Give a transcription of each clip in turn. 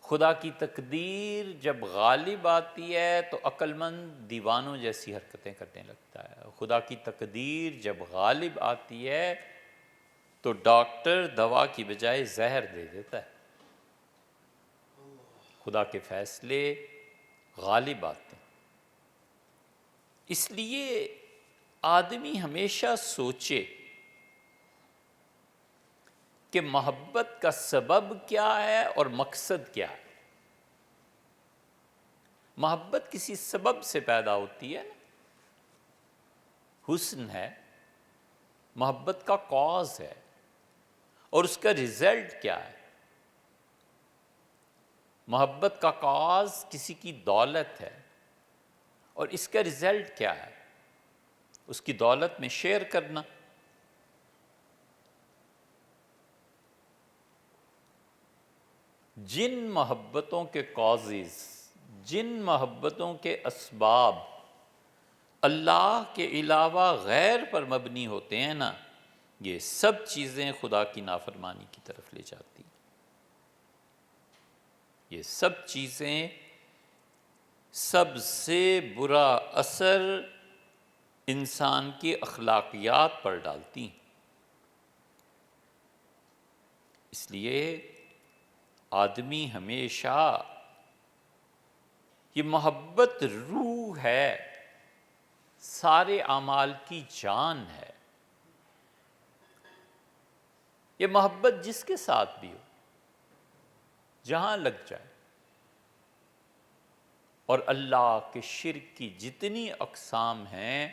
خدا کی تقدیر جب غالب آتی ہے تو عقل مند دیوانوں جیسی حرکتیں کرنے لگتا ہے۔ خدا کی تقدیر جب غالب آتی ہے تو ڈاکٹر دوا کی بجائے زہر دے دیتا ہے۔ خدا کے فیصلے غالب آتے ہیں۔ اس لیے آدمی ہمیشہ سوچے کہ محبت کا سبب کیا ہے اور مقصد کیا ہے۔ محبت کسی سبب سے پیدا ہوتی ہے، حسن ہے، محبت کا کاز ہے، اور اس کا رزلٹ کیا ہے۔ محبت کا کاز کسی کی دولت ہے، اور اس کا رزلٹ کیا ہے؟ اس کی دولت میں شیئر کرنا۔ جن محبتوں کے کازز، جن محبتوں کے اسباب اللہ کے علاوہ غیر پر مبنی ہوتے ہیں نا، یہ سب چیزیں خدا کی نافرمانی کی طرف لے جاتی ہیں۔ یہ سب چیزیں سب سے برا اثر انسان کی اخلاقیات پر ڈالتی ہیں۔ اس لیے آدمی ہمیشہ، یہ محبت روح ہے، سارے اعمال کی جان ہے۔ یہ محبت جس کے ساتھ بھی ہو، جہاں لگ جائے، اور اللہ کے شرک کی جتنی اقسام ہیں،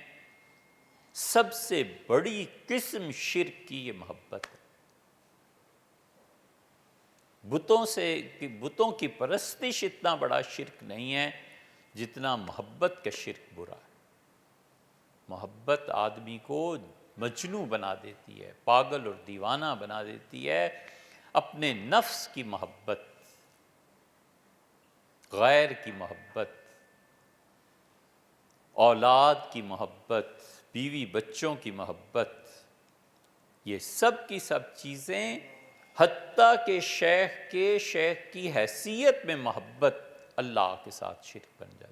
سب سے بڑی قسم شرک کی یہ محبت ہے۔ بتوں کی پرستش اتنا بڑا شرک نہیں ہے جتنا محبت کا شرک برا ہے۔ محبت آدمی کو مجنوں بنا دیتی ہے، پاگل اور دیوانہ بنا دیتی ہے۔ اپنے نفس کی محبت، غیر کی محبت، اولاد کی محبت، بیوی بچوں کی محبت، یہ سب کی سب چیزیں، حتیٰ کہ شیخ کی حیثیت میں محبت اللہ کے ساتھ شرک بن جاتی۔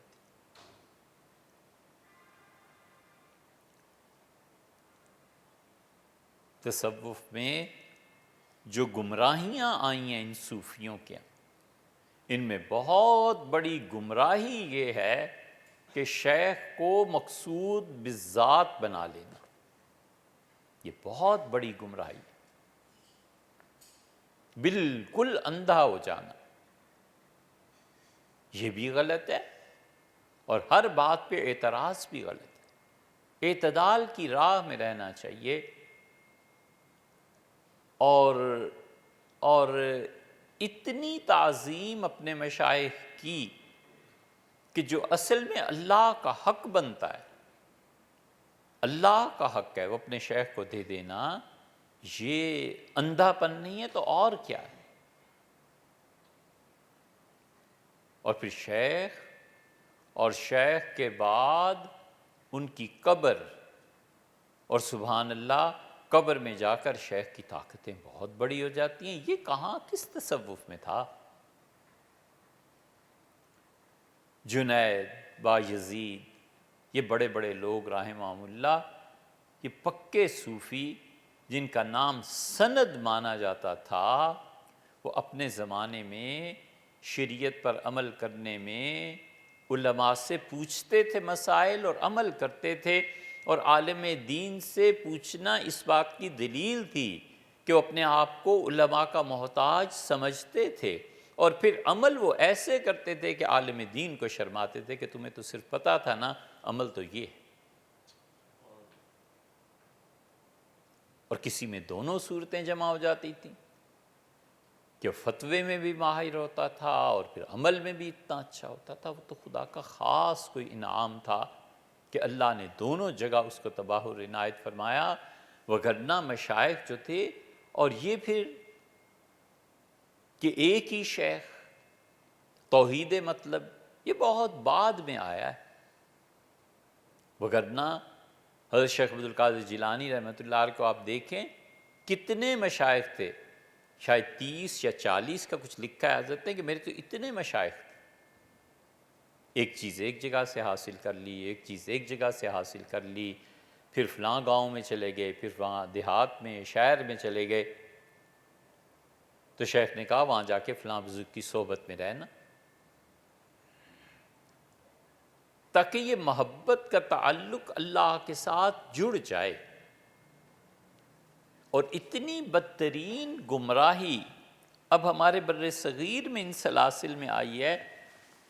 تصوف میں جو گمراہیاں آئی ہیں ان صوفیوں کے، ان میں بہت بڑی گمراہی یہ ہے کہ شیخ کو مقصود بالذات بنا لینا۔ یہ بہت بڑی گمراہی ہے، بالکل اندھا ہو جانا، یہ بھی غلط ہے، اور ہر بات پہ اعتراض بھی غلط ہے۔ اعتدال کی راہ میں رہنا چاہیے، اور اتنی تعظیم اپنے مشائخ کی کہ جو اصل میں اللہ کا حق بنتا ہے، اللہ کا حق ہے، وہ اپنے شیخ کو دے دینا، یہ اندھا پن نہیں ہے تو اور کیا ہے۔ اور پھر شیخ، اور شیخ کے بعد ان کی قبر، اور سبحان اللہ قبر میں جا کر شیخ کی طاقتیں بہت بڑی ہو جاتی ہیں۔ یہ کہاں، کس تصوف میں تھا؟ جنید، بایزید، یہ بڑے بڑے لوگ رحمہم اللہ، یہ پکے صوفی جن کا نام سند مانا جاتا تھا، وہ اپنے زمانے میں شریعت پر عمل کرنے میں علماء سے پوچھتے تھے مسائل اور عمل کرتے تھے، اور عالم دین سے پوچھنا اس بات کی دلیل تھی کہ وہ اپنے آپ کو علماء کا محتاج سمجھتے تھے، اور پھر عمل وہ ایسے کرتے تھے کہ عالم دین کو شرماتے تھے کہ تمہیں تو صرف پتہ تھا نا، عمل تو یہ ہے۔ اور کسی میں دونوں صورتیں جمع ہو جاتی تھیں کہ فتوے میں بھی ماہر ہوتا تھا اور پھر عمل میں بھی اتنا اچھا ہوتا تھا۔ وہ تو خدا کا خاص کوئی انعام تھا کہ اللہ نے دونوں جگہ اس کو تباہ و عنایت فرمایا، وگرنہ مشائخ جو تھے، اور یہ پھر کہ ایک ہی شیخ، توحید مطلب، یہ بہت بعد میں آیا ہے، وگرنہ حضرت شیخ عبدالقادر جیلانی رحمۃ اللہ علیہ کو آپ دیکھیں کتنے مشائخ تھے، شاید 30 یا 40 کا کچھ لکھا ہے حضرت نے کہ میرے تو اتنے مشائخ تھے، ایک چیز ایک جگہ سے حاصل کر لی، ایک چیز ایک جگہ سے حاصل کر لی، پھر فلاں گاؤں میں چلے گئے، پھر وہاں دیہات میں شہر میں چلے گئے۔ تو شیخ نے کہا وہاں جا کے فلاں بزرگ کی صحبت میں رہنا، تاکہ یہ محبت کا تعلق اللہ کے ساتھ جڑ جائے۔ اور اتنی بدترین گمراہی اب ہمارے بر صغیر میں ان سلاسل میں آئی ہے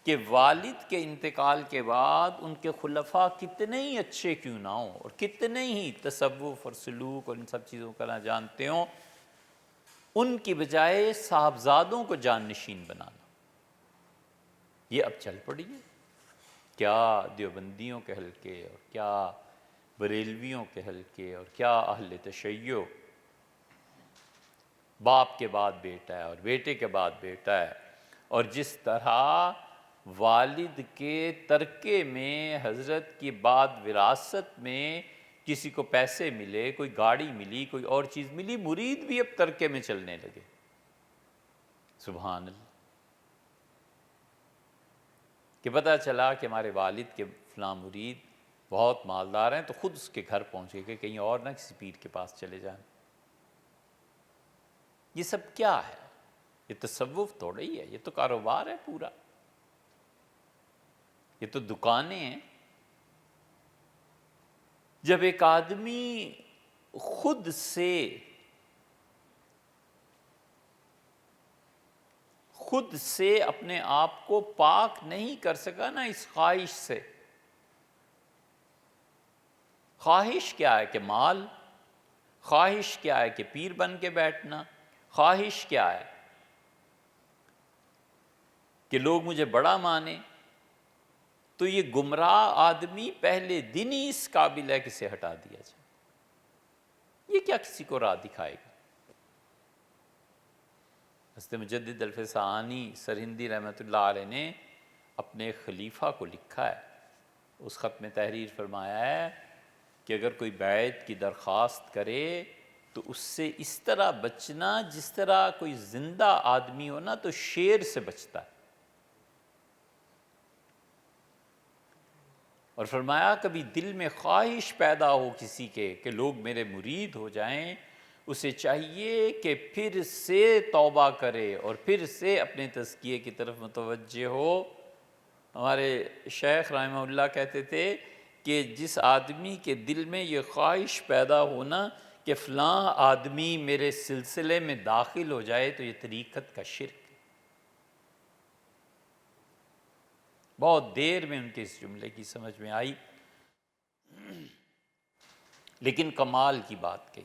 کہ والد کے انتقال کے بعد ان کے خلفاء کتنے ہی اچھے کیوں نہ ہوں اور کتنے ہی تصوف اور سلوک اور ان سب چیزوں کا نہ جانتے ہوں، ان کی بجائے صاحبزادوں کو جانشین بنانا یہ اب چل پڑی ہے۔ کیا دیوبندیوں کے حلقے اور کیا بریلویوں کے حلقے اور کیا اہل تشیع، باپ کے بعد بیٹا ہے اور بیٹے کے بعد بیٹا ہے، اور جس طرح والد کے ترکے میں حضرت کی بعد وراثت میں کسی کو پیسے ملے، کوئی گاڑی ملی، کوئی اور چیز ملی، مرید بھی اب ترکے میں چلنے لگے۔ سبحان اللہ، کہ پتہ چلا کہ ہمارے والد کے فلاں مرید بہت مالدار ہیں، تو خود اس کے گھر پہنچے کہ کہیں اور نہ کسی پیر کے پاس چلے جائیں۔ یہ سب کیا ہے؟ یہ تصوف تھوڑا ہی ہے، یہ تو کاروبار ہے پورا، یہ تو دکانیں ہیں۔ جب ایک آدمی خود سے اپنے آپ کو پاک نہیں کر سکا نا اس خواہش سے، خواہش کیا ہے کہ مال، خواہش کیا ہے کہ پیر بن کے بیٹھنا، خواہش کیا ہے کہ لوگ مجھے بڑا مانیں، تو یہ گمراہ آدمی پہلے دن ہی اس قابل ہے کہ اسے ہٹا دیا جائے۔ یہ کیا کسی کو راہ دکھائے گا؟ حضرت مجدد الفسانی سرہندی رحمۃ اللہ علیہ نے اپنے خلیفہ کو لکھا ہے، اس خط میں تحریر فرمایا ہے کہ اگر کوئی بیعت کی درخواست کرے تو اس سے اس طرح بچنا جس طرح کوئی زندہ آدمی ہو نا تو شیر سے بچتا ہے، اور فرمایا کبھی دل میں خواہش پیدا ہو کسی کے کہ لوگ میرے مرید ہو جائیں، اسے چاہیے کہ پھر سے توبہ کرے اور پھر سے اپنے تزکیے کی طرف متوجہ ہو۔ ہمارے شیخ رحمہ اللہ کہتے تھے کہ جس آدمی کے دل میں یہ خواہش پیدا ہونا کہ فلاں آدمی میرے سلسلے میں داخل ہو جائے تو یہ طریقت کا شرک ہے۔ بہت دیر میں ان کے اس جملے کی سمجھ میں آئی، لیکن کمال کی بات کہی۔